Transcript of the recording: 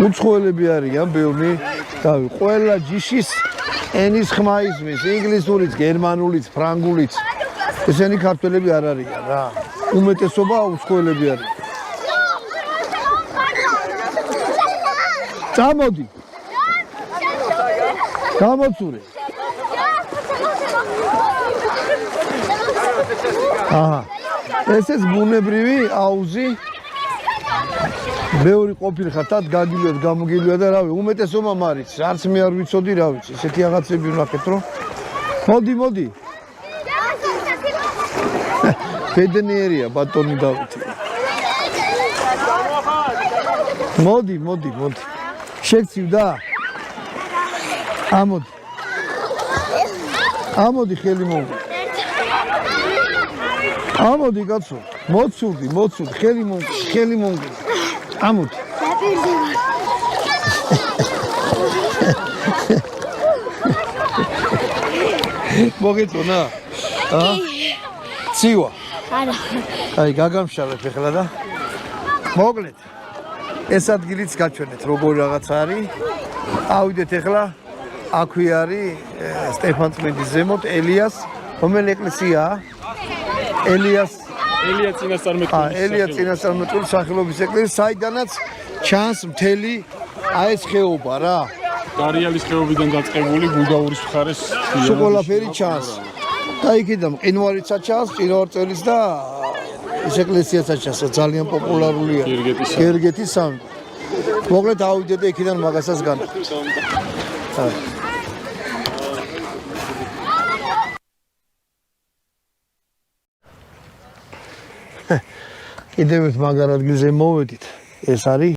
უცხოელები არიან ბევრი და ყველა ჯიშის ენის ხმა ისმის, ინგლისურიც, გერმანულიც, ფრანგულიც. ესენი ქართველები არ არიან რა. უმეტესობა უცხოელები არიან. წამოდი. გამოცურე. აჰა. ესეც ბუნებრივი აუზი. ბევრი ყოფილხარ თად გაგილვიათ, გამოგილვია და რავი, უმეტესობა მარიც, არც მე არ ვიცოდი რა ვიცი, ესეთი რაღაცები ვნახეთ რომ. მოდი. ბედნიერია ბატონი დავითი. მოდი. შეგცივდა? ამოდი ხელი მომგო. ამოდი კაცო, მოცურდი, ხელი მომგო. ამოდი. მოგეწონა? ცივა. არა. აი, გაგამშავებ ახლა და მოკლედ. ეს ადგილიც გაჩვენეთ, როგორი რაღაცა არის. ავიდეთ ახლა. აქვე არის სტეფანწმინდის ზემოთ ელიას, რომელი ეკლესიაა? ელია წინასწარმეტყველის სახელობის ეკლესია, საიდანაც ჩანს მთელი ეს ხეობა რა. დარიალის ხეობიდან დაწყებული ბულგარიის მხარეს ყველაფერი ჩანს. და იქიდან მყინვარიცაც ჩანს, წინავარწელიც და ეს ეკლესიაცაც ჩანს, ძალიან პოპულარულია. გერგეთის სამი. მოკლედ ავიდეთ და იქიდან მაგასაც განვიხილოთ. კიდევ ერთ მაგარ ადგილზე მოვედით. ეს არის